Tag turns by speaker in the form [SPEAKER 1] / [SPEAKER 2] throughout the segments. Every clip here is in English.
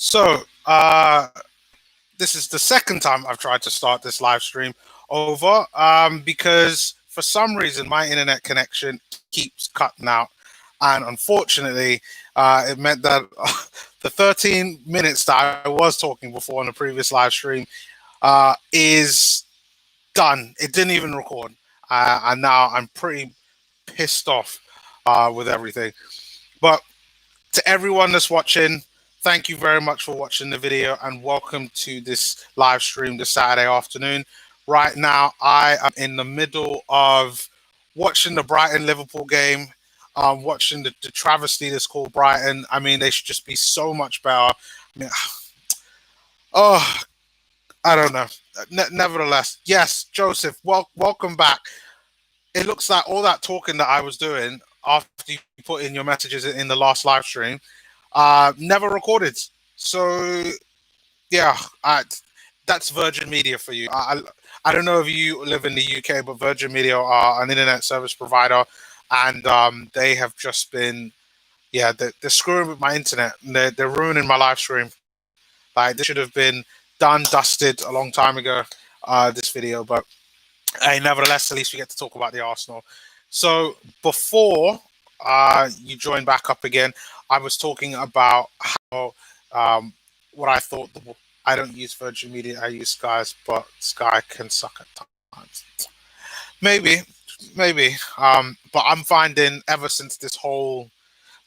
[SPEAKER 1] So, this is the second time I've tried to start this live stream over because for some reason my internet connection keeps cutting out. And unfortunately, it meant that the 13 minutes that I was talking before on the previous live stream is done. It didn't even record. And now I'm pretty pissed off with everything. But to everyone that's watching, thank you very much for watching the video and welcome to this live stream this Saturday afternoon. Right now, I am in the middle of watching the Brighton-Liverpool game, watching the travesty that's called Brighton. I mean, they should just be so much better. I mean, oh, I don't know. Nevertheless, yes, Joseph, welcome back. It looks like all that talking that I was doing after you put in your messages in the last live stream never recorded. So yeah, that's Virgin Media for you. I don't know if you live in the UK, but Virgin Media are an internet service provider, and they have just been, yeah, they're screwing with my internet. They're ruining my live stream. Like, this should have been done, dusted a long time ago, this video, but nevertheless, at least we get to talk about the Arsenal. So before you join back up again, I was talking about how what I thought. I don't use Virgin Media, I use Sky's, but Sky can suck at times. Maybe. But I'm finding ever since this whole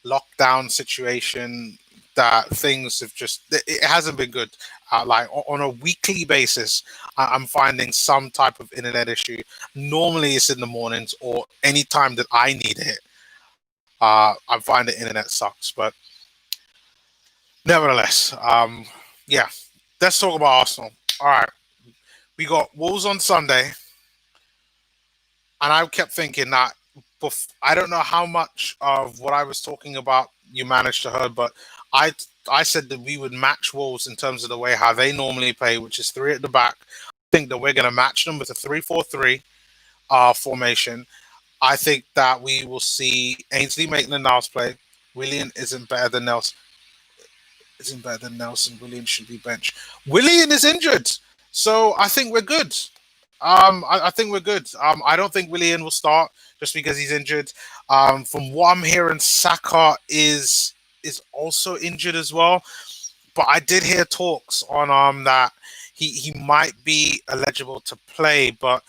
[SPEAKER 1] lockdown situation that things have just, it hasn't been good. Like on a weekly basis, I'm finding some type of internet issue. Normally it's in the mornings or any time that I need it. I find the internet sucks, but nevertheless, yeah, let's talk about Arsenal. All right, we got Wolves on Sunday, and I kept thinking that I don't know how much of what I was talking about you managed to hear, but I said that we would match Wolves in terms of the way how they normally play, which is three at the back. I think that we're going to match them with a 3-4-3 formation. I think that we will see Ainsley Maitland-Niles play. Willian isn't better than Nelson. Willian should be benched. Willian is injured, so I think we're good. I think we're good. I don't think Willian will start just because he's injured. From what I'm hearing, Saka is also injured as well. But I did hear talks on that he might be eligible to play, but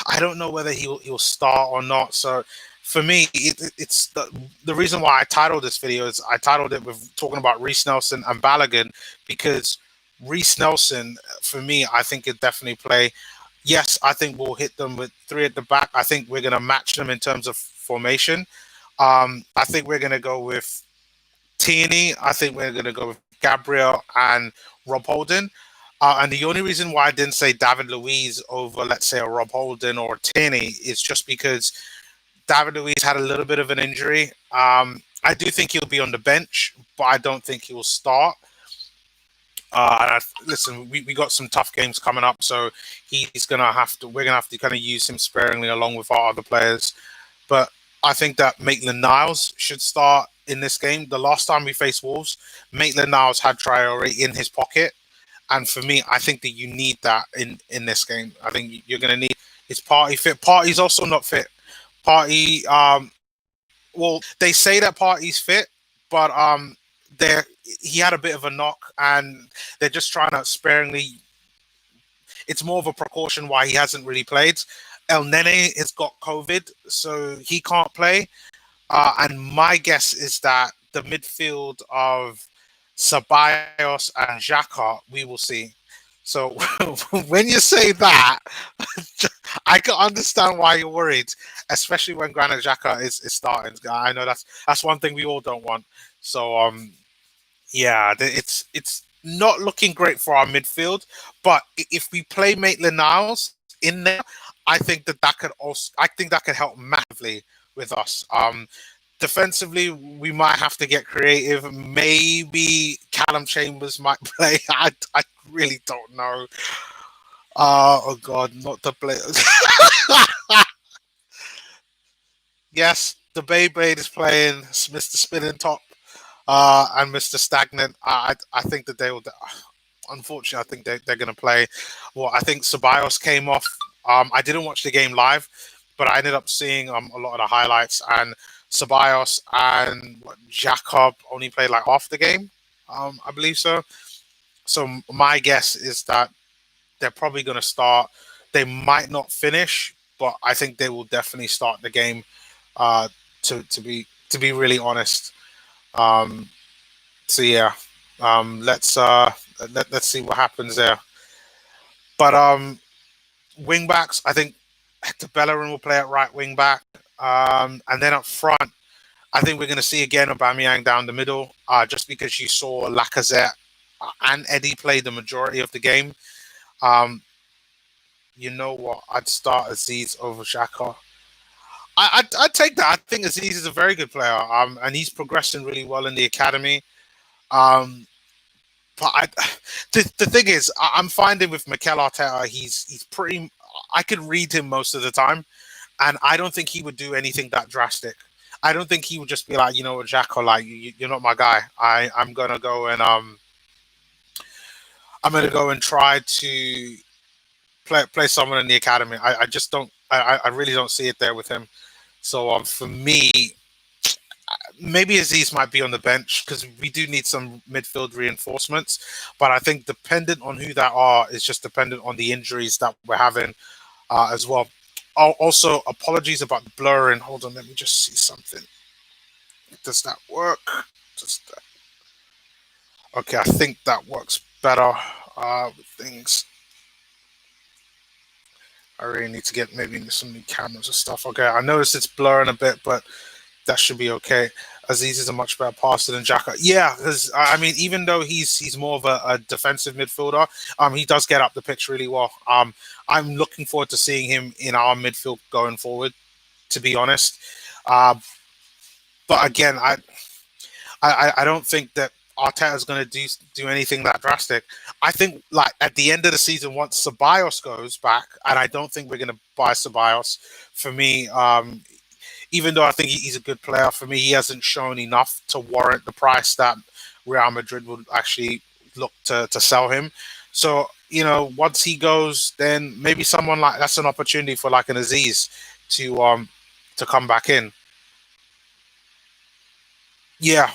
[SPEAKER 1] I don't know whether he'll start or not. So for me, it's the reason why I titled this video is I titled it with talking about Reiss Nelson and Balogun, because Reiss Nelson, for me, I think could definitely play. Yes, I think we'll hit them with three at the back. I think we're going to match them in terms of formation. I think we're going to go with Tierney. I think we're going to go with Gabriel and Rob Holding. And the only reason why I didn't say David Luiz over, let's say, a Rob Holding or Tierney is just because David Luiz had a little bit of an injury. I do think he'll be on the bench, but I don't think he will start. Listen, we got some tough games coming up, so he's gonna have to. We're gonna have to kind of use him sparingly along with our other players. But I think that Maitland-Niles should start in this game. The last time we faced Wolves, Maitland-Niles had Traore in his pocket, and for me, I think that you need that in this game. I think you're gonna need his Partey fit. Partey's also not fit. Partey, well, they say that Partey's fit, but he had a bit of a knock, and they're just trying to sparingly. It's more of a precaution why he hasn't really played. El Nene has got COVID, so he can't play. And my guess is that the midfield of Ceballos and Xhaka, we will see. So when you say that, I can understand why you're worried, especially when Granit Xhaka is starting. I know that's one thing we all don't want. So yeah, it's not looking great for our midfield. But if we play Maitland-Niles in there, I think that could help massively with us. Defensively, we might have to get creative. Maybe Callum Chambers might play. I really don't know. Oh God, not the play. Yes, the Beyblade is playing Mr. Spinning Top. and Mr. Stagnant. I think that they will. Unfortunately, I think they're going to play. Well, I think Ceballos came off. I didn't watch the game live, but I ended up seeing a lot of the highlights. And Ceballos and Jacob only played like half the game. I believe so. So my guess is that they're probably going to start. They might not finish, but I think they will definitely start the game. Uh, to be really honest. Um, so yeah, let's see what happens there. But wing backs, I think Hector Bellerin will play at right wing back, and then up front, I think we're going to see again Aubameyang down the middle, just because you saw Lacazette and Eddie play the majority of the game. Um, you know what? I'd start Aziz over Xhaka. I'd take that. I think Aziz is a very good player, and he's progressing really well in the academy. Um, but the thing is, I'm finding with Mikel Arteta, he's pretty. I could read him most of the time, and I don't think he would do anything that drastic. I don't think he would just be like, you know what, Jacko, like you're not my guy. I'm gonna go and I'm gonna go and try to play someone in the academy. I just don't. I really don't see it there with him. So for me, maybe Aziz might be on the bench because we do need some midfield reinforcements. But I think dependent on who that are is just dependent on the injuries that we're having as well. Also, apologies about the blurring. Hold on, let me just see something. Does that work? Does that... Okay, I think that works better with things. I really need to get maybe some new cameras or stuff. Okay, I noticed it's blurring a bit, but that should be okay. Aziz is a much better passer than Xhaka. Yeah, because I mean, even though he's more of a defensive midfielder, he does get up the pitch really well. I'm looking forward to seeing him in our midfield going forward. To be honest, uh, but again, I don't think that Arteta is going to do anything that drastic. I think like at the end of the season, once Ceballos goes back, and I don't think we're going to buy Ceballos. For me, even though I think he's a good player, for me, he hasn't shown enough to warrant the price that Real Madrid would actually look to sell him. So, once he goes, then maybe someone like that's an opportunity for like an Aziz to come back in. Yeah,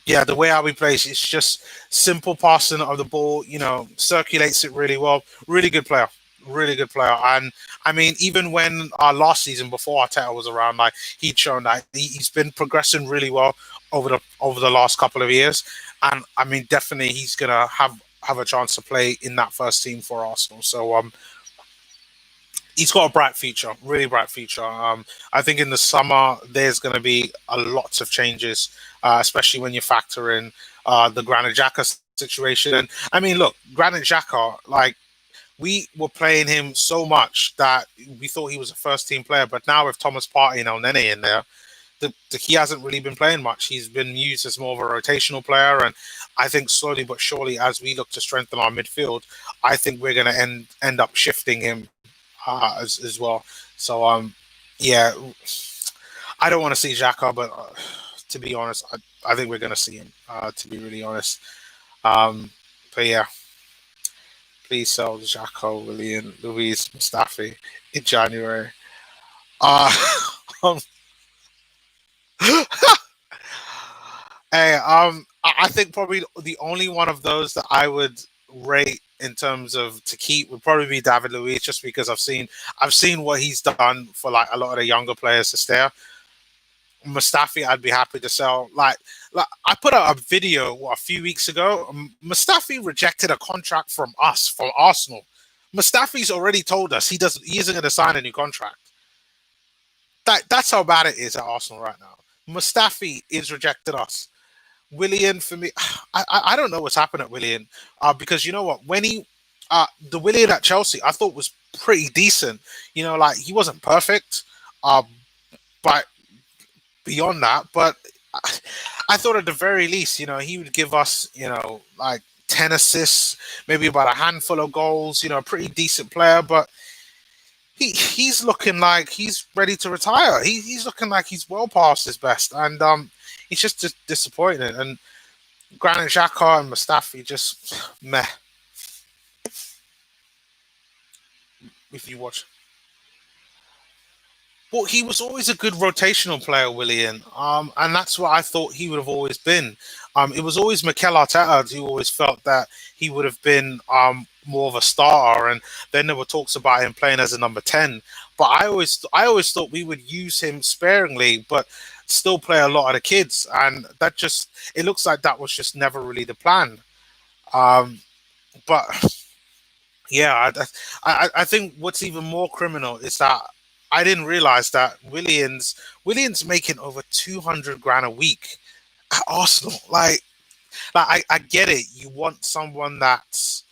[SPEAKER 1] yeah. The way how he plays, it's just simple passing of the ball. Circulates it really well. Really good player. Really good player. And I mean, even when last season before Arteta was around, like he'd shown that he's been progressing really well over the last couple of years. And I mean, definitely he's gonna have a chance to play in that first team for Arsenal. So he's got a bright future, really bright future. I think in the summer there's going to be a lots of changes, especially when you factor in the Granit Xhaka situation. And I mean, look, Granit Xhaka, like we were playing him so much that we thought he was a first team player, but now with Thomas Partey and El Nene in there, he hasn't really been playing much. He's been used as more of a rotational player, and I think slowly but surely, as we look to strengthen our midfield, I think we're going to end up shifting him as well. So yeah, I don't want to see Xhaka, but to be honest, I think we're going to see him. To be really honest, but yeah, please sell Xhaka, Willian, Luis, Mustafi in January. Uh, hey, I think probably the only one of those that I would rate in terms of to keep would probably be David Luiz, just because I've seen what he's done for like a lot of the younger players to stay. Mustafi, I'd be happy to sell. Like I put out a video a few weeks ago. Mustafi rejected a contract from us, from Arsenal. Mustafi's already told us he isn't going to sign a new contract. That's how bad it is at Arsenal right now. Mustafi is rejected us. Willian for me, I don't know what's happened at Willian, because you know what, when the Willian at Chelsea I thought was pretty decent. Like he wasn't perfect, but beyond that, but I thought at the very least, he would give us, like 10 assists, maybe about a handful of goals. A pretty decent player, but he's looking like he's ready to retire. He's looking like he's well past his best, and it's just disappointing. And Granit Xhaka and Mustafi just meh. If you watch, well, he was always a good rotational player, Willian. And that's what I thought he would have always been. It was always Mikel Arteta who always felt that he would have been more of a starter, and then there were talks about him playing as a number 10. But I always thought we would use him sparingly, but still play a lot of the kids, and that just it looks like that was just never really the plan. Um, but yeah, I think what's even more criminal is that I didn't realize that Williams making over 200 grand a week at Arsenal. I get it. You want someone that's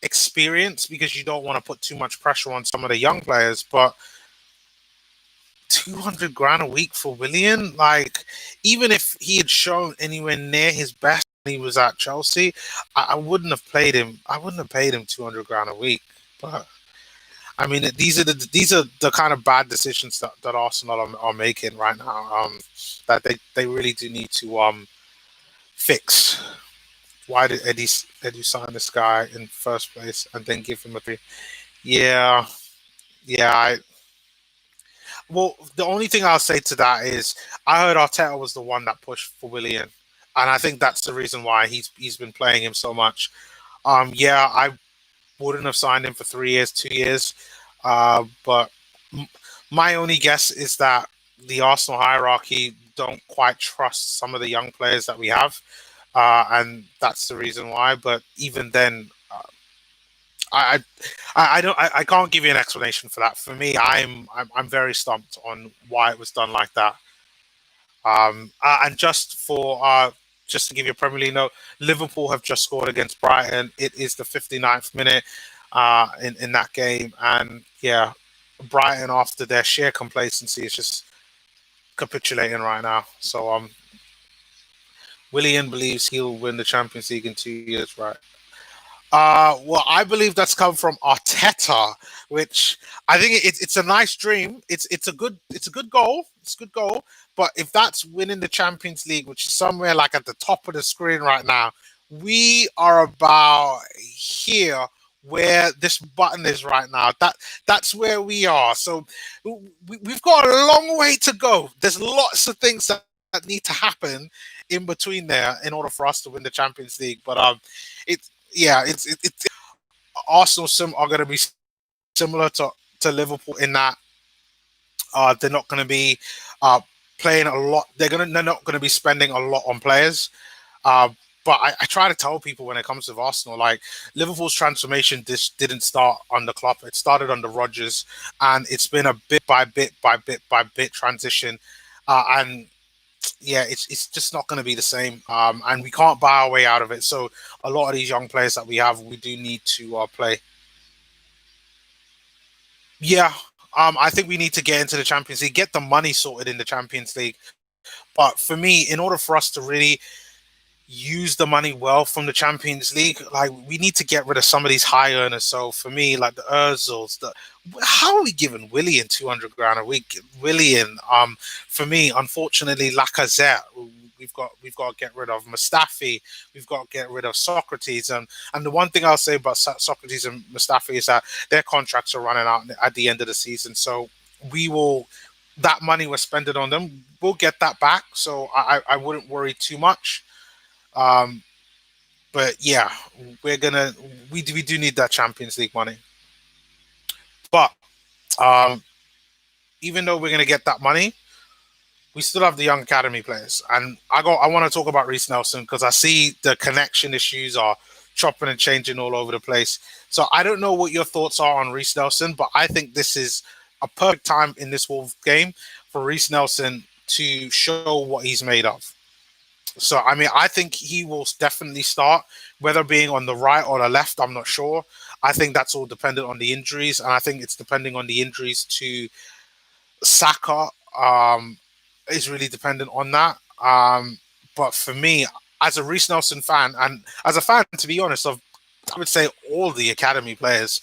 [SPEAKER 1] experienced because you don't want to put too much pressure on some of the young players, but 200 grand a week for William, like even if he had shown anywhere near his best when he was at Chelsea, I wouldn't have played him. I wouldn't have paid him 200 grand a week. But I mean, these are the kind of bad decisions that Arsenal are making right now. That they really do need to fix. Why did Eddie sign this guy in first place and then give him a three? Yeah, yeah. Well, the only thing I'll say to that is I heard Arteta was the one that pushed for Willian, and I think that's the reason why he's been playing him so much. Yeah, I wouldn't have signed him for 3 years, 2 years, but m- my only guess is that the Arsenal hierarchy don't quite trust some of the young players that we have, and that's the reason why. But even then, I, I can't give you an explanation for that. For me, I'm very stumped on why it was done like that. And just to give you a Premier League note, Liverpool have just scored against Brighton. It is the 59th minute in that game, and yeah, Brighton after their sheer complacency is just capitulating right now. So Willian believes he'll win the Champions League in 2 years, right? Well, I believe that's come from Arteta, which I think it's a nice dream. It's a good goal. It's a good goal. But if that's winning the Champions League, which is somewhere like at the top of the screen right now, we are about here where this button is right now. That's where we are. So we've got a long way to go. There's lots of things that need to happen in between there in order for us to win the Champions League. But it yeah, it's Arsenal are going to be similar to Liverpool in that they're not going to be uh, playing a lot. They're not going to be spending a lot on players. Uh, but I try to tell people when it comes to Arsenal, like Liverpool's transformation didn't start under Klopp. It started under Rodgers, and it's been a bit by bit by bit by bit transition. And yeah, it's just not going to be the same. And we can't buy our way out of it. So a lot of these young players that we have, we do need to play. Yeah, I think we need to get into the Champions League, get the money sorted in the Champions League. But for me, in order for us to really use the money well from the Champions League, like we need to get rid of some of these high earners. So for me, like the Özils, how are we giving Willian 200 grand a week? Willian, for me, unfortunately, Lacazette. We've got to get rid of Mustafi. We've got to get rid of Socrates. And the one thing I'll say about Socrates and Mustafi is that their contracts are running out at the end of the season. So we will that money we're spending on them, we'll get that back. So I wouldn't worry too much. Um, but yeah, we're gonna we do need that Champions League money. But um, even though we're gonna get that money, we still have the young academy players, and I want to talk about Reece Nelson because I see the connection issues are chopping and changing all over the place. So I don't know what your thoughts are on Reece Nelson, but I think this is a perfect time in this Wolves game for Reece Nelson to show what he's made of. So I mean, I think he will definitely start, whether being on the right or the left. I'm not sure. I think that's all dependent on the injuries, and I think it's depending on the injuries to Saka. Is really dependent on that. But for me, as a Reece Nelson fan, and as a fan, to be honest, of I would say all the academy players,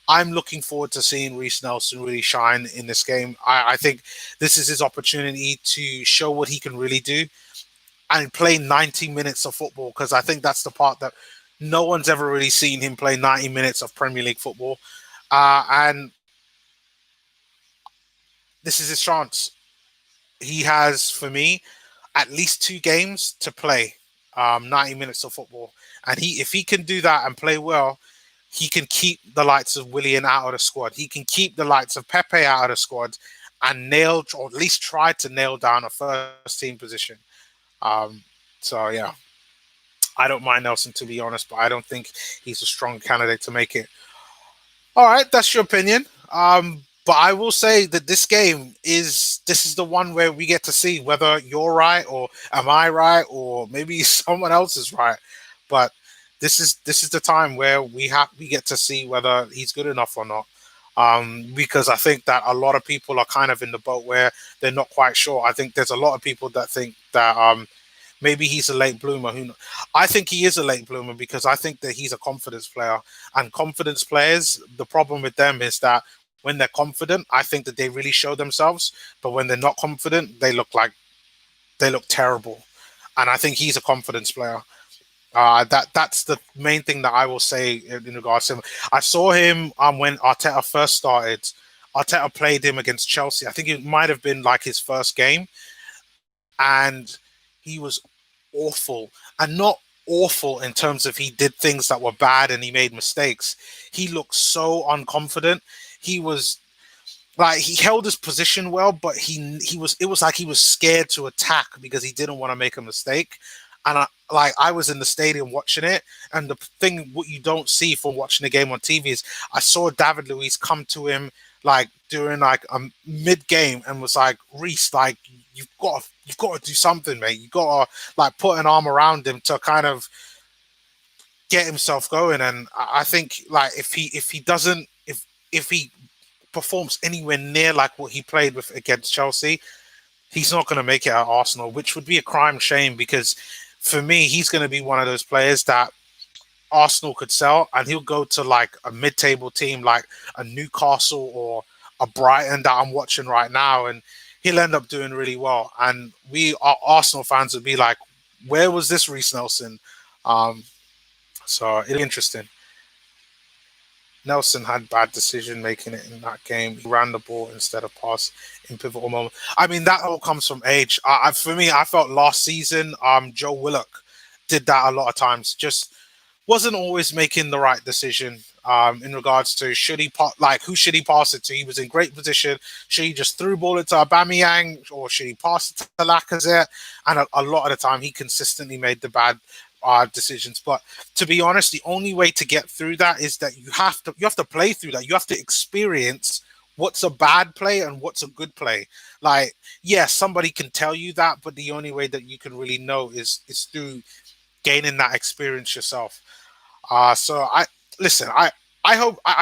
[SPEAKER 1] I'm looking forward to seeing Reece Nelson really shine in this game. I think this is his opportunity to show what he can really do. and play 90 minutes of football, because I think that's the part that no one's ever really seen him play 90 minutes of Premier League football. And this is his chance. He has, for me, at least 2 games to play 90 minutes of football. And if he can do that and play well, he can keep the likes of Willian out of the squad. He can keep the likes of Pepe out of the squad and nail, or at least try to nail down a first team position. Um, so, yeah, I don't mind Nelson, to be honest, but I don't think he's a strong candidate to make it. All right, that's your opinion. But I will say that this is the one where we get to see whether you're right or am I right or maybe someone else is right. But this is the time where we get to see whether he's good enough or not. Because I think that a lot of people are kind of in the boat where they're not quite sure. I think there's a lot of people that think that maybe he's a late bloomer. I think he is a late bloomer because I think that he's a confidence player. And confidence players, the problem with them is that when they're confident, I think that they really show themselves. But when they're not confident, they look terrible. And I think he's a confidence player. That's the main thing that I will say in regards to him. I saw him when Arteta first started. Arteta played him against Chelsea. I think it might have been like his first game, and he was awful. And not awful in terms of he did things that were bad and he made mistakes. He looked so unconfident. He was like, he held his position well, but he was it was like he was scared to attack because he didn't want to make a mistake. And I was in the stadium watching it, and the thing what you don't see from watching the game on TV is I saw David Luiz come to him like during like a mid game and was like, Reiss, like you've got to do something, mate. You got to like put an arm around him to kind of get himself going. And I think like if he doesn't if he performs anywhere near like what he played with against Chelsea, he's not going to make it at Arsenal, which would be a crime shame because for me, he's going to be one of those players that Arsenal could sell and he'll go to like a mid-table team like a Newcastle or a Brighton that I'm watching right now, and he'll end up doing really well. And our Arsenal fans would be like, where was this Reiss Nelson? So it'll be interesting. Nelson had bad decision making it in that game. He ran the ball instead of pass in pivotal moment. I mean, that all comes from age. For me, I felt last season, Joe Willock did that a lot of times. Just wasn't always making the right decision in regards to who should he pass it to? He was in great position. Should he just threw ball into Aubameyang or should he pass it to Lacazette? And a lot of the time, he consistently made the bad decisions. But to be honest, the only way to get through that is that you have to play through that. You have to experience what's a bad play and what's a good play. Like, yes, somebody can tell you that, but the only way that you can really know is through gaining that experience yourself. So I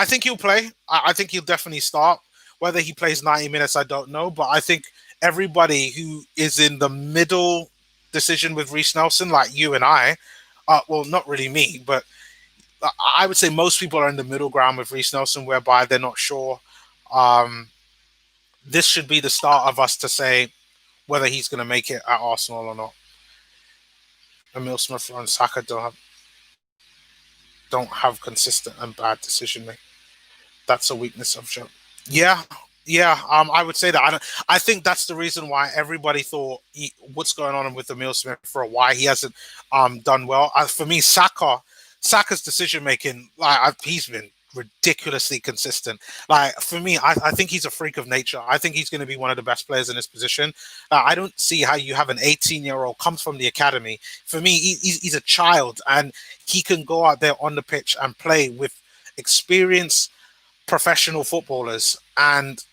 [SPEAKER 1] think he'll play. I think he'll definitely start. Whether he plays 90 minutes, I don't know. But I think everybody who is in the middle decision with Reiss Nelson, like you and I, well, not really me, but I would say most people are in the middle ground with Reiss Nelson, whereby they're not sure. This should be the start of us to say whether he's going to make it at Arsenal or not. Emil Smith and Saka don't have consistent and bad decision making. That's a weakness of Joe. Yeah, yeah. I would say that. I think that's the reason why everybody thought what's going on with Emil Smith for a while. He hasn't done well. For me, Saka's decision making, he's been ridiculously consistent. Like for me, I think he's a freak of nature. I think he's going to be one of the best players in this position. I don't see how you have an 18-year-old comes from the academy. For me, he's a child and he can go out there on the pitch and play with experience professional footballers and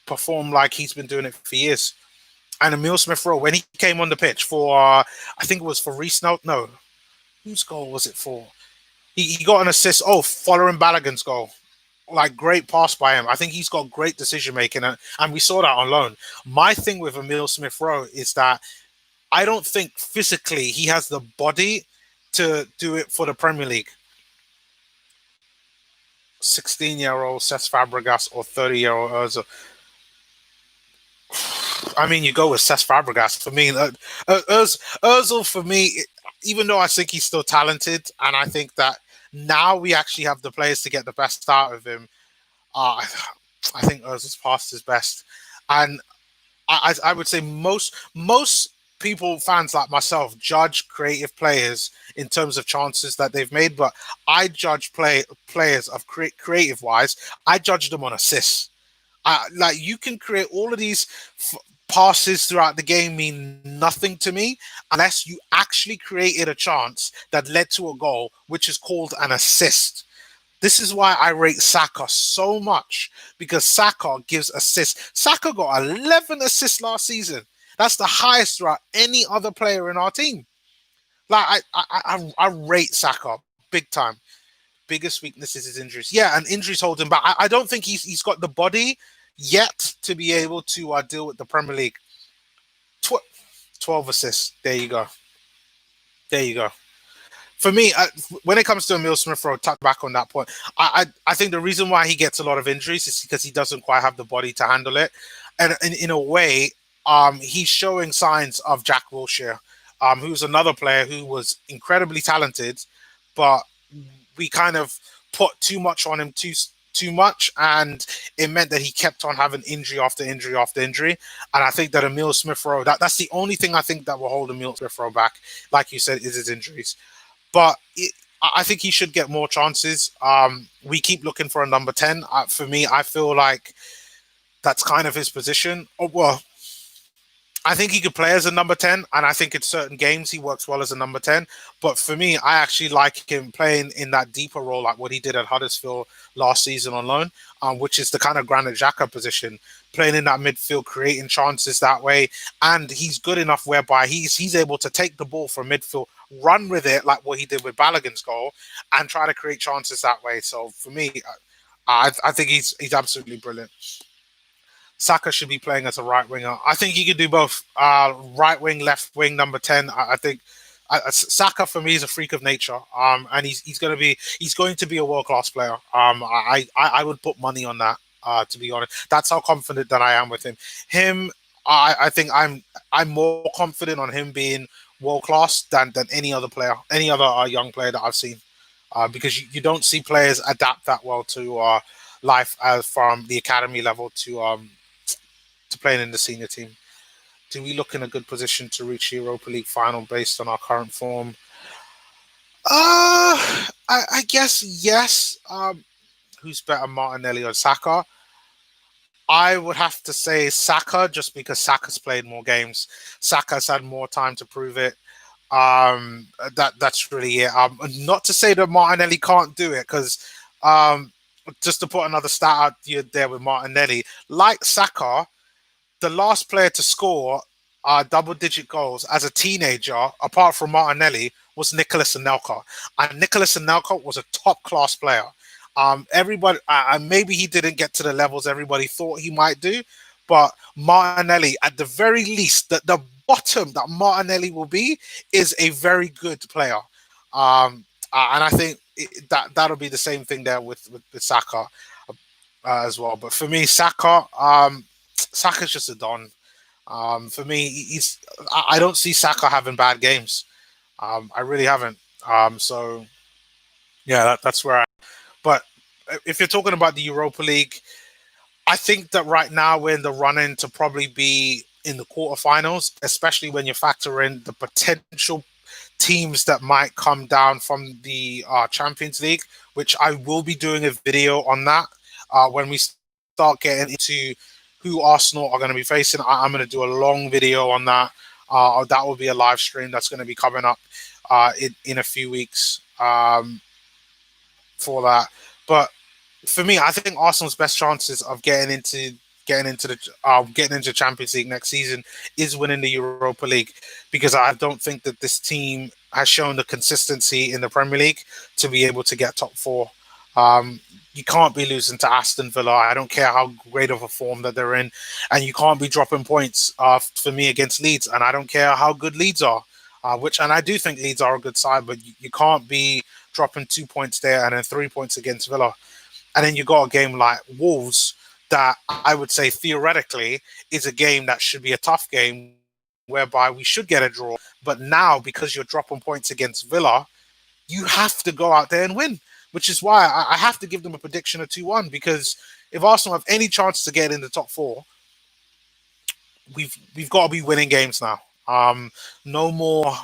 [SPEAKER 1] perform like he's been doing it for years. And Emil Smith Rowe, when he came on the pitch for, I think it was for Reiss Nelson. No, whose goal was it for? He got an assist. Oh, Folarin Balogun's goal. Like great pass by him. I think he's got great decision making, and we saw that on loan. My thing with Emil Smith Rowe is that I don't think physically he has the body to do it for the Premier League. 16-year-old Cesc Fabregas or 30-year-old Ozil. I mean, you go with Cesc Fabregas for me. Özil for me, even though I think he's still talented, and I think that now we actually have the players to get the best out of him. Uh, I think Özil's past his best, and I would say most people, fans like myself, judge creative players in terms of chances that they've made, but I judge players of creative wise. I judge them on assists. Like you can create all of these passes throughout the game mean nothing to me unless you actually created a chance that led to a goal, which is called an assist. This is why I rate Saka so much, because Saka gives assists. Saka got 11 assists last season. That's the highest throughout any other player in our team. Like I rate Saka big time. Biggest weakness is his injuries. Yeah, and injuries hold him back. I don't think he's got the body yet to be able to deal with the Premier League. 12 assists. There you go. There you go. For me, when it comes to Emil Smith Rowe, touch back on that point, I think the reason why he gets a lot of injuries is because he doesn't quite have the body to handle it. And in a way, he's showing signs of Jack Wilshere, who's another player who was incredibly talented, but we kind of put too much on him too much, and it meant that he kept on having injury after injury after injury. And I think that Emil Smith Rowe, that's the only thing I think that will hold Emil Smith Rowe back, like you said, is his injuries. But I think he should get more chances. We keep looking for a number 10. For me, I feel like that's kind of his position. Oh, well, I think he could play as a number 10, and I think in certain games he works well as a number 10. But for me, I actually like him playing in that deeper role, like what he did at Huddersfield last season on loan, which is the kind of Granit Xhaka position, playing in that midfield, creating chances that way. And he's good enough whereby he's able to take the ball from midfield, run with it like what he did with Balogun's goal, and try to create chances that way. So for me, I think he's absolutely brilliant. Saka should be playing as a right winger. I think he could do both, right wing, left wing, number 10. I think Saka for me is a freak of nature, and he's going to be a world class player. I would put money on that. To be honest, that's how confident that I am with him. I think I'm more confident on him being world class than any other player, any other young player that I've seen, because you don't see players adapt that well to life as from the academy level to playing in the senior team. Do we look in a good position to reach the Europa League final based on our current form? I guess yes. Who's better, Martinelli or Saka? I would have to say Saka, just because Saka's played more games. Saka's had more time to prove it. That's really it. Not to say that Martinelli can't do it, because just to put another stat out there with Martinelli, like Saka, the last player to score double-digit goals as a teenager, apart from Martinelli, was Nicolas Anelka. And Nicolas Anelka was a top-class player. Everybody, maybe he didn't get to the levels everybody thought he might do, but Martinelli, at the very least, the bottom that Martinelli will be is a very good player. And I think that'll be the same thing there with Saka as well. But for me, Saka's just a don. For me, I don't see Saka having bad games. I really haven't. So yeah, that's where but if you're talking about the Europa League, I think that right now we're in the run-in to probably be in the quarterfinals, especially when you factor in the potential teams that might come down from the Champions League, which I will be doing a video on that when we start getting into who Arsenal are going to be facing. I'm going to do a long video on that. That will be a live stream that's going to be coming up in a few weeks for that. But for me, I think Arsenal's best chances of getting into Champions League next season is winning the Europa League, because I don't think that this team has shown the consistency in the Premier League to be able to get top four. You can't be losing to Aston Villa. I don't care how great of a form that they're in, and you can't be dropping points for me against Leeds, and I don't care how good Leeds are. And I do think Leeds are a good side, but you can't be dropping 2 points there and then 3 points against Villa. And then you got a game like Wolves that I would say theoretically is a game that should be a tough game whereby we should get a draw. But now, because you're dropping points against Villa, you have to go out there and win, which is why I have to give them a prediction of 2-1, because if Arsenal have any chance to get in the top four, we've got to be winning games now. No more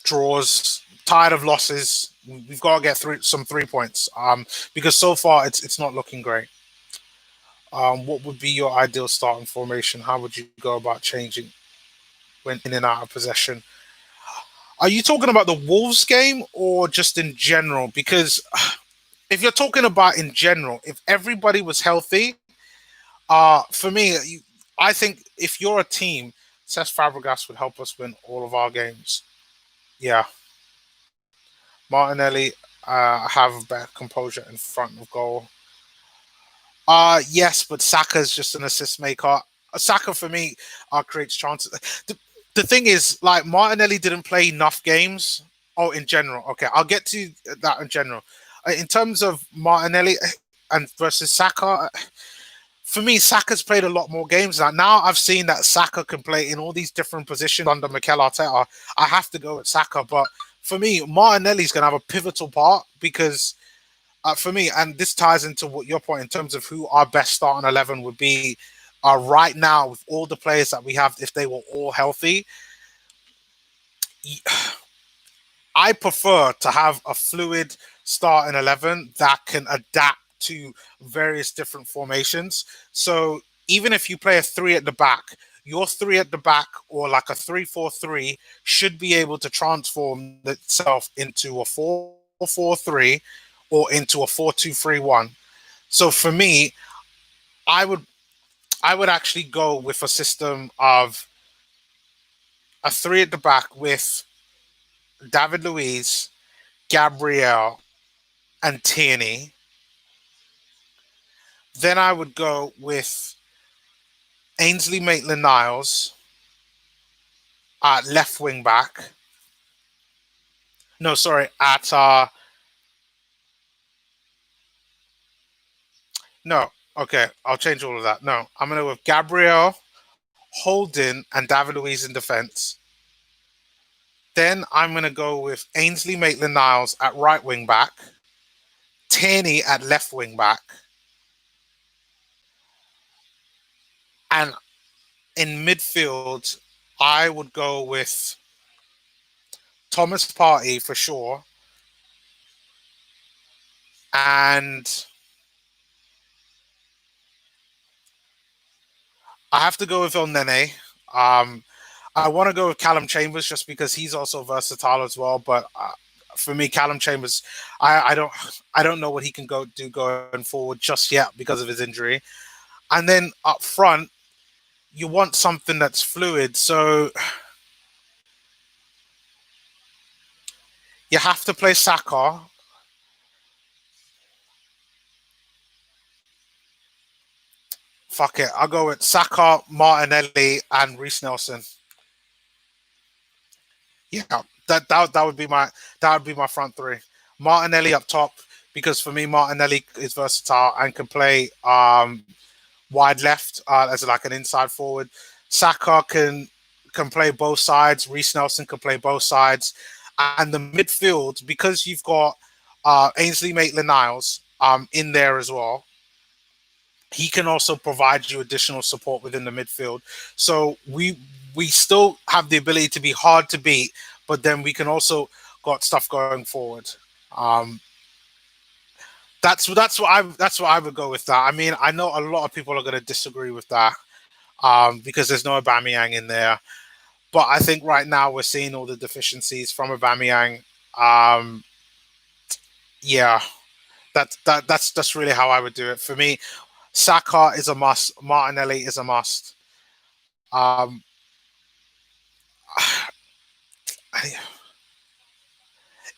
[SPEAKER 1] draws. Tired of losses. We've got to get some 3 points. Because so far it's not looking great. What would be your ideal starting formation? How would you go about changing when in and out of possession? Are you talking about the Wolves game or just in general? Because if you're talking about in general, if everybody was healthy, for me, I think if you're a team, Cesc Fabregas would help us win all of our games. Yeah, Martinelli have better composure in front of goal. Yes, but Saka's just an assist maker. Saka for me creates chances. The thing is, like, Martinelli didn't play enough games. Oh, in general, okay, I'll get to that in general. In terms of Martinelli and versus Saka, for me, Saka's played a lot more games now. Now I've seen that Saka can play in all these different positions under Mikel Arteta. I have to go with Saka, but for me, Martinelli's going to have a pivotal part because for me, and this ties into what your point in terms of who our best starting 11 would be right now with all the players that we have, if they were all healthy. I prefer to have a fluid starting 11 that can adapt to various different formations. So even if you play a three at the back, your three at the back or like a 3-4-3 should be able to transform itself into a 4-4-3 or into a 4-2-3-1. So for me, I would actually go with a system of a three at the back with David Luiz, Gabriel, and Tierney. Then I would go with Ainsley Maitland-Niles at left wing back. No, sorry, at no. Okay, I'll change all of that. No, I'm gonna go with Gabriel, Holding, and David Luiz in defense. Then I'm gonna go with Ainsley Maitland-Niles at right wing back, Tierney at left wing back, and in midfield, I would go with Thomas Partey for sure, and I have to go with El Nene. Um, I want to go with Callum Chambers just because he's also versatile as well. But for me, Callum Chambers, I don't know what he can do going forward just yet because of his injury. And then up front, you want something that's fluid. So you have to play Saka. Fuck it, I'll go with Saka, Martinelli, and Reiss Nelson. Yeah, that would be my front three. Martinelli up top because for me Martinelli is versatile and can play wide left as like an inside forward. Saka can play both sides. Reiss Nelson can play both sides, and the midfield because you've got Ainsley Maitland-Niles in there as well. He can also provide you additional support within the midfield. So we still have the ability to be hard to beat, but then we can also got stuff going forward. Um, that's what I would go with that. I mean, I know a lot of people are going to disagree with that because there's no Aubameyang in there, but I think right now we're seeing all the deficiencies from Aubameyang. Um, yeah, that's really how I would do it for me. Saka is a must. Martinelli is a must. Um,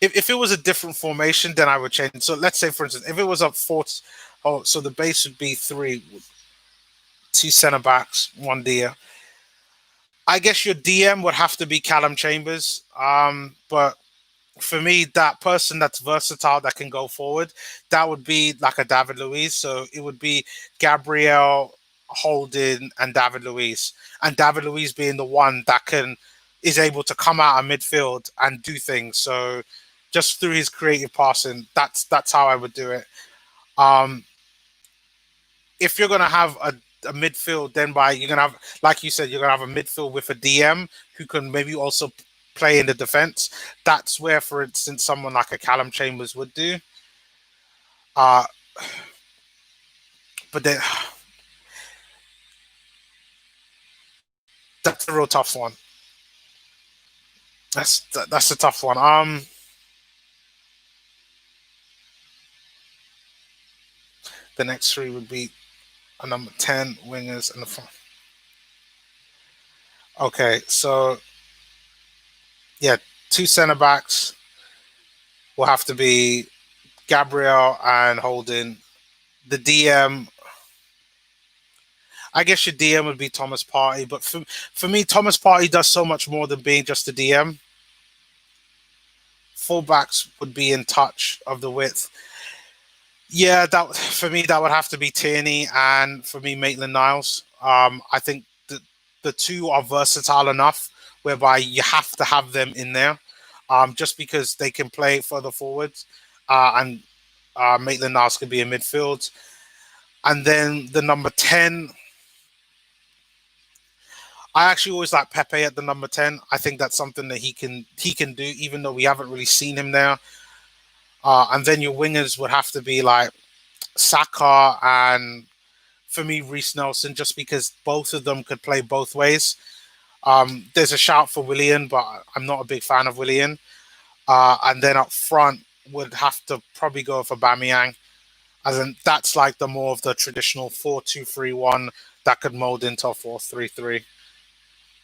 [SPEAKER 1] if it was a different formation, then I would change. So let's say, for instance, if it was up four, oh, so the base would be three, two centre backs, one DM. I guess your DM would have to be Callum Chambers, but for me, that person that's versatile that can go forward, that would be like a David Luiz. So it would be Gabriel, Holding, and David Luiz. And David Luiz being the one that can is able to come out of midfield and do things. So just through his creative passing, that's how I would do it. Um, if you're gonna have a midfield, then by you're gonna have, like you said, you're gonna have a midfield with a DM who can maybe also play in the defense. That's where, for instance, someone like a Callum Chambers would do. Uh, but then that's a real tough one. That's a tough one. The next three would be a number 10 wingers and the front. Okay, so yeah, two centre backs will have to be Gabriel and Holding. The DM, I guess your DM would be Thomas Partey, but for me, Thomas Partey does so much more than being just a DM. Fullbacks would be in touch of the width. Yeah, that for me that would have to be Tierney, and for me Maitland Niles. I think the two are versatile enough whereby you have to have them in there, just because they can play further forwards, and Maitland Niles could be in midfield, and then the number 10. I actually always like Pepe at the number 10. I think that's something that he can do, even though we haven't really seen him there. And then your wingers would have to be like Saka and, for me, Reiss Nelson, just because both of them could play both ways. There's a shout for Willian, but I'm not a big fan of Willian. And then up front would have to probably go for Bamiyang. As in, that's like the more of the traditional 4-2-3-1 that could mold into a 4-3-3.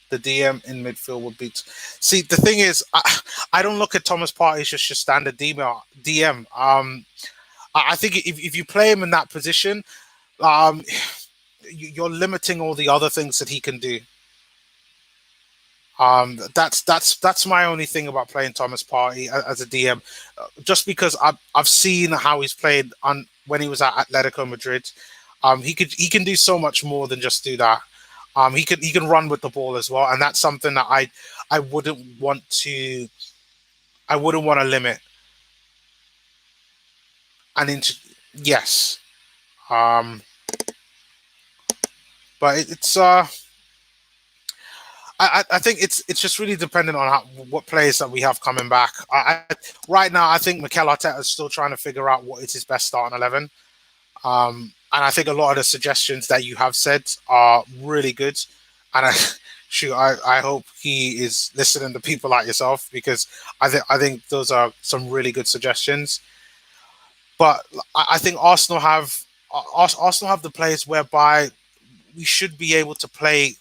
[SPEAKER 1] The DM in midfield would be. See, the thing is, I don't look at Thomas Partey as just your standard DM. I think if you play him in that position, um, you're limiting all the other things that he can do. That's my only thing about playing Thomas Partey as a DM, just because I've seen how he's played on when he was at Atletico Madrid. He can do so much more than just do that. He can run with the ball as well, and that's something that I wouldn't want to limit. And into yes, um, but I think it's just really dependent on what players that we have coming back. Right now I think Mikel Arteta is still trying to figure out what is his best starting 11. And I think a lot of the suggestions that you have said are really good. And I hope he is listening to people like yourself, because I think those are some really good suggestions. But I think Arsenal have the players whereby we should be able to play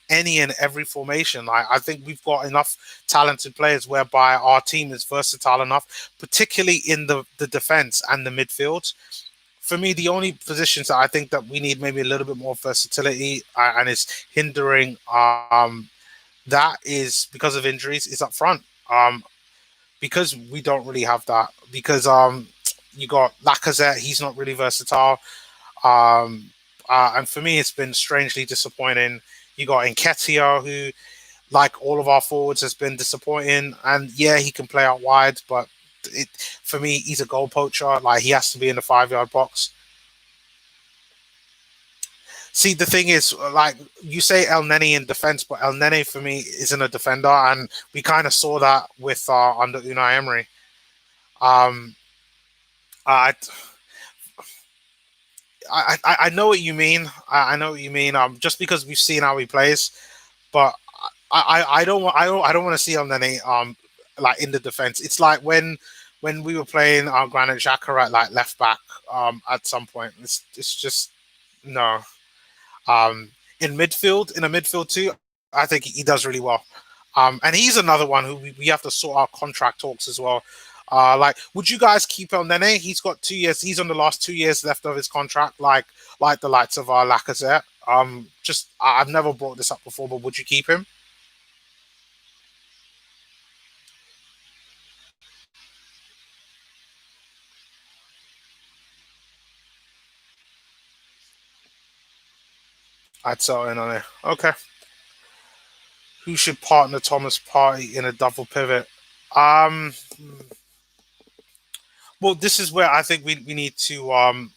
[SPEAKER 1] any and every formation. I think we've got enough talented players whereby our team is versatile enough, particularly in the defense and the midfield. For me, the only positions that I think that we need maybe a little bit more versatility, and is hindering that is because of injuries, is up front. Because we don't really have that. Because you got Lacazette, he's not really versatile. Um, and for me, it's been strangely disappointing. You got Nketiah, who, like all of our forwards, has been disappointing. And yeah, he can play out wide, but for me, he's a goal poacher. Like, he has to be in the 5-yard box. See, the thing is, like you say, El Neni in defense, but El Neni for me isn't a defender, and we kind of saw that with under Unai Emery. Um, I, I know what you mean. I know what you mean. Just because we've seen how he plays, but I don't want to see El Neni like in the defense. It's like when we were playing Granit Xhaka at like left back at some point. It's just no. In a midfield too, I think he does really well. And he's another one who we have to sort out contract talks as well. Like, would you guys keep El Nene? He's got 2 years. He's on the last 2 years left of his contract, like the likes of Lacazette. Just I've never brought this up before, but would you keep him? I'd sell in on it. Okay. Who should partner Thomas Partey in a double pivot? Um, well, this is where I think we need to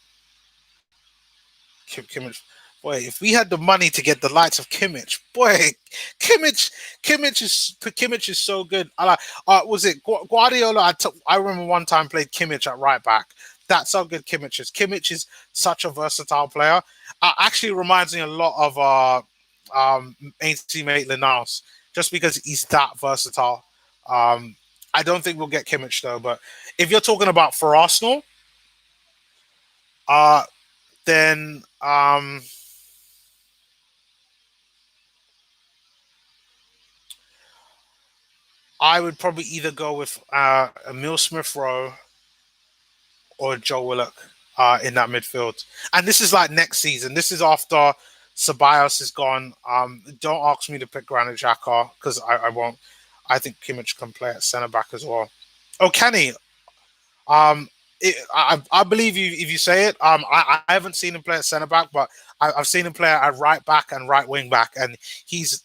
[SPEAKER 1] Kimmich. Boy, if we had the money to get the likes of Kimmich, boy, Kimmich, Kimmich is so good. I like. Was it Guardiola? I remember one time played Kimmich at right back. That's how good Kimmich is. Kimmich is such a versatile player. Actually, reminds me a lot of AC Maitland-Niles, just because he's that versatile. Um, I don't think we'll get Kimmich though. But if you're talking about for Arsenal, uh, then I would probably either go with Emil Smith Rowe or Joe Willock in that midfield. And this is like next season. This is after Ceballos is gone. Don't ask me to pick Granit Xhaka because I won't. I think Kimmich can play at centre back as well. Oh, can he? Um, I believe you if you say it. I haven't seen him play at centre back, but I've seen him play at right back and right wing back, and he's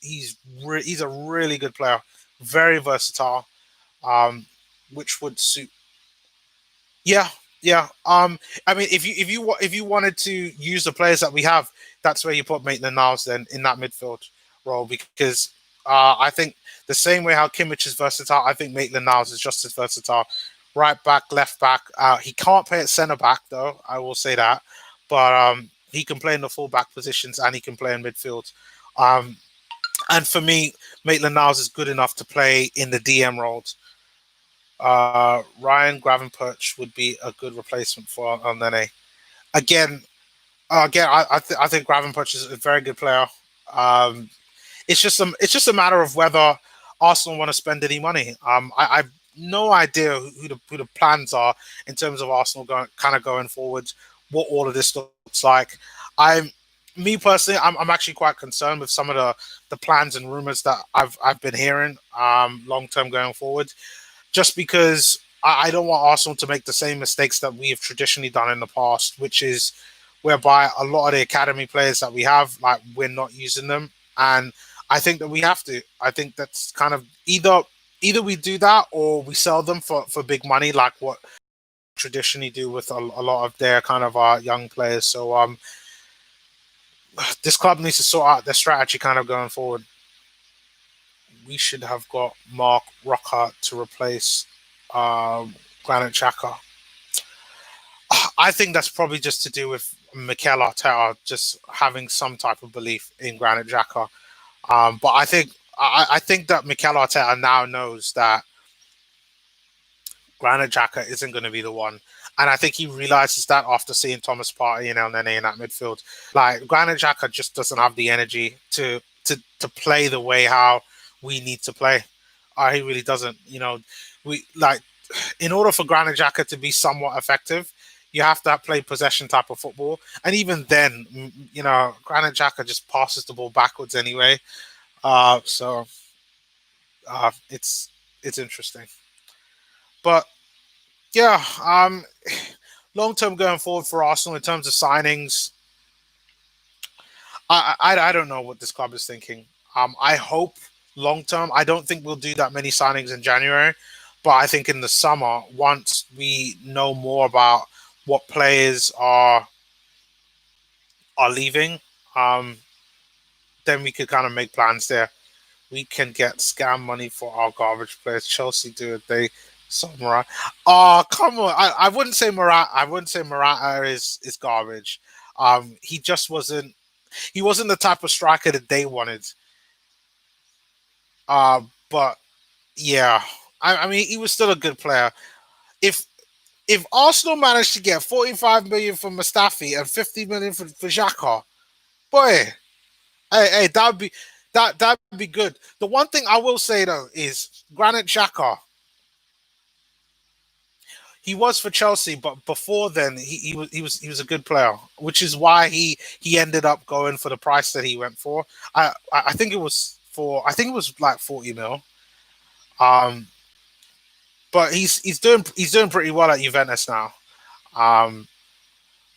[SPEAKER 1] a really good player, very versatile. Um, which would suit. Yeah, yeah. I mean, if you wanted to use the players that we have, that's where you put Maitland-Niles then in that midfield role because I think the same way how Kimmich is versatile, I think Maitland-Niles is just as versatile. Right back, left back. He can't play at centre back though. I will say that, but he can play in the full back positions and he can play in midfield. Um, and for me, Maitland-Niles is good enough to play in the DM roles. Ryan Gravenperch would be a good replacement for Nene. Again, I think Gravenperch is a very good player. Um, it's just a matter of whether Arsenal want to spend any money. I've no idea who the plans are in terms of Arsenal going forward. What all of this looks like. I'm Me personally, I'm actually quite concerned with some of the plans and rumors that I've been hearing long term going forward just because I don't want Arsenal to make the same mistakes that we have traditionally done in the past, which is whereby a lot of the academy players that we have, like we're not using them, and I think that we have to. I think that's kind of either we do that or we sell them for big money, like what traditionally do with a lot of their kind of young players. So this club needs to sort out their strategy kind of going forward. We should have got Mark Rocker to replace Granit Xhaka. I think that's probably just to do with Mikel Arteta just having some type of belief in Granit Xhaka. But I think that Mikel Arteta now knows that Granit Xhaka isn't going to be the one. And I think he realizes that after seeing Thomas Partey and El Nene in that midfield. Like Granit Xhaka just doesn't have the energy to play the way how we need to play. He really doesn't. We like in order for Granit Xhaka to be somewhat effective, you have to play possession type of football. And even then, Granit Xhaka just passes the ball backwards anyway. So it's interesting. But yeah, long term going forward for Arsenal in terms of signings, I don't know what this club is thinking. I hope long term. I don't think we'll do that many signings in January, but I think in the summer, once we know more about what players are leaving, um, then we could kind of make plans there. We can get scam money for our garbage players. Chelsea do it. They saw Morata. Oh, come on. I wouldn't say Morata. I wouldn't say Morata is garbage. He just wasn't. He wasn't the type of striker that they wanted. But yeah, I mean, he was still a good player. If if Arsenal managed to get 45 million for Mustafi and 50 million for Xhaka, boy, hey, that'd be good. The one thing I will say though is Granit Xhaka. He was for Chelsea, but before then he was a good player, which is why he ended up going for the price that he went for. I think it was like 40 mil. Um, but he's doing pretty well at Juventus now. Um,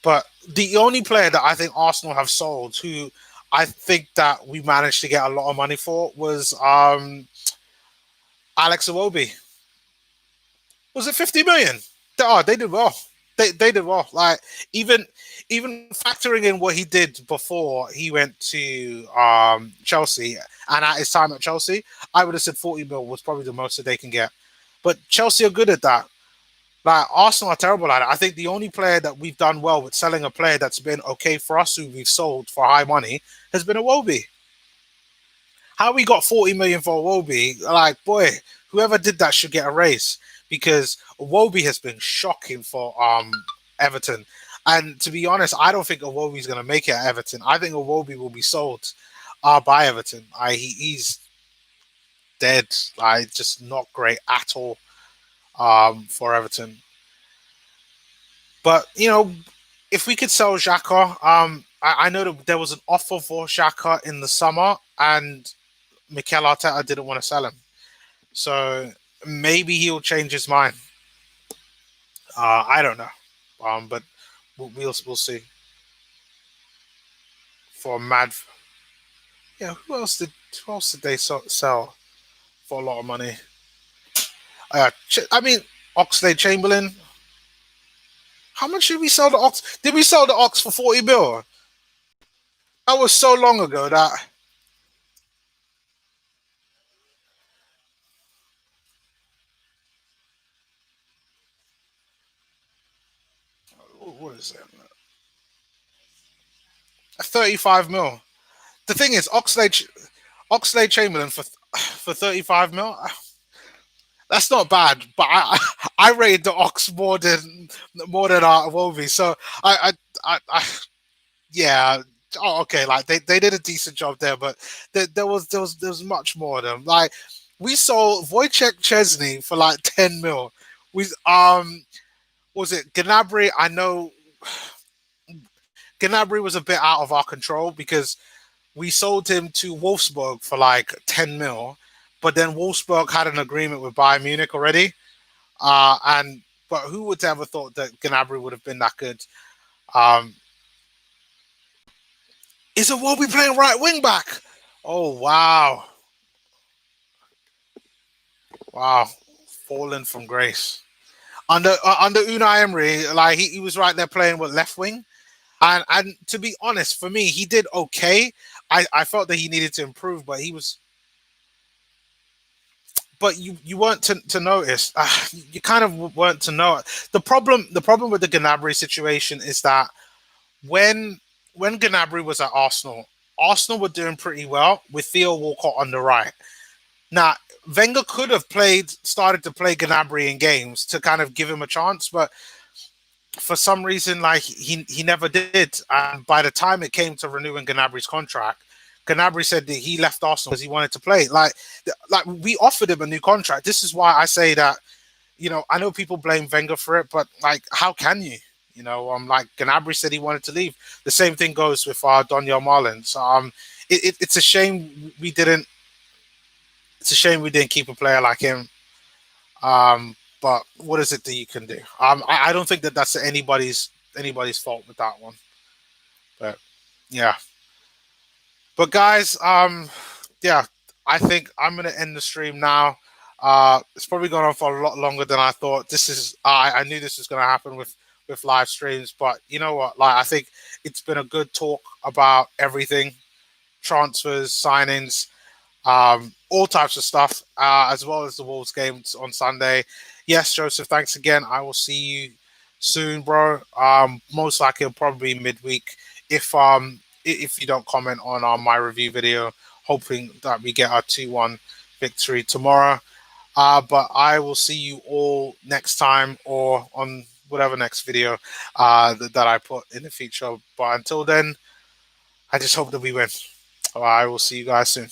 [SPEAKER 1] but the only player that I think Arsenal have sold who I think that we managed to get a lot of money for was Alex Iwobi. Was it 50 million? They did well. They did well. Like even even factoring in what he did before he went to Chelsea and at his time at Chelsea, I would have said 40 mil was probably the most that they can get. But Chelsea are good at that. Like Arsenal are terrible at it. I think the only player that we've done well with selling a player that's been okay for us, who we've sold for high money, has been Iwobi. How we got 40 million for Iwobi? Like, boy, whoever did that should get a raise because Iwobi has been shocking for Everton. And to be honest, I don't think Iwobi's going to make it at Everton. I think Iwobi will be sold by Everton. He's dead. Just not great at all for Everton. But if we could sell Xhaka, I know that there was an offer for Xhaka in the summer, and Mikel Arteta didn't want to sell him. So maybe he'll change his mind. I don't know, but we'll see. For mad, yeah. Who else did they sell for a lot of money? I mean, Oxlade Chamberlain. How much did we sell the Ox? Did we sell the Ox for 40 mil? That was so long ago that. What is it? 35 mil. The thing is, Oxlade Chamberlain for 35 mil. That's not bad, but I rated the Ox more than Iwobi. So I yeah. Oh, okay. Like they did a decent job there, but there was much more of them. Like we sold Wojciech Chesney for like 10 mil. We was it Gnabry? I know Gnabry was a bit out of our control because we sold him to Wolfsburg for like 10 mil, but then Wolfsburg had an agreement with Bayern Munich already. And but who would ever thought that Gnabry would have been that good? Um, is it what we playing right wing back? Oh wow, wow, fallen from grace under Unai Emery. Like he was right there playing with left wing. And to be honest, for me, he did okay. I felt that he needed to improve, but he was. But you weren't to notice. You kind of weren't to know it. The problem with the Gnabry situation is that when when Gnabry was at Arsenal, Arsenal were doing pretty well with Theo Walcott on the right. Now Wenger could have started to play Gnabry in games to kind of give him a chance, but for some reason, like he never did. And by the time it came to renewing Gnabry's contract, Gnabry said that he left Arsenal because he wanted to play. Like we offered him a new contract. This is why I say that. I know people blame Wenger for it, but like, how can you? Like Gnabry said he wanted to leave. The same thing goes with Donyell Marlins. It's a shame we didn't. It's a shame we didn't keep a player like him. But what is it that you can do? I don't think that that's anybody's fault with that one. But yeah. But guys, yeah, I think I'm gonna end the stream now. It's probably gone on for a lot longer than I thought. I knew this was gonna happen with live streams, but you know what? Like I think it's been a good talk about everything, transfers, signings, all types of stuff, as well as the Wolves games on Sunday. Yes, Joseph, thanks again. I will see you soon, bro. Most likely it'll probably be midweek if you don't comment on my review video, hoping that we get our 2-1 victory tomorrow. But I will see you all next time or on whatever next video that I put in the future. But until then, I just hope that we win. I will see you guys soon.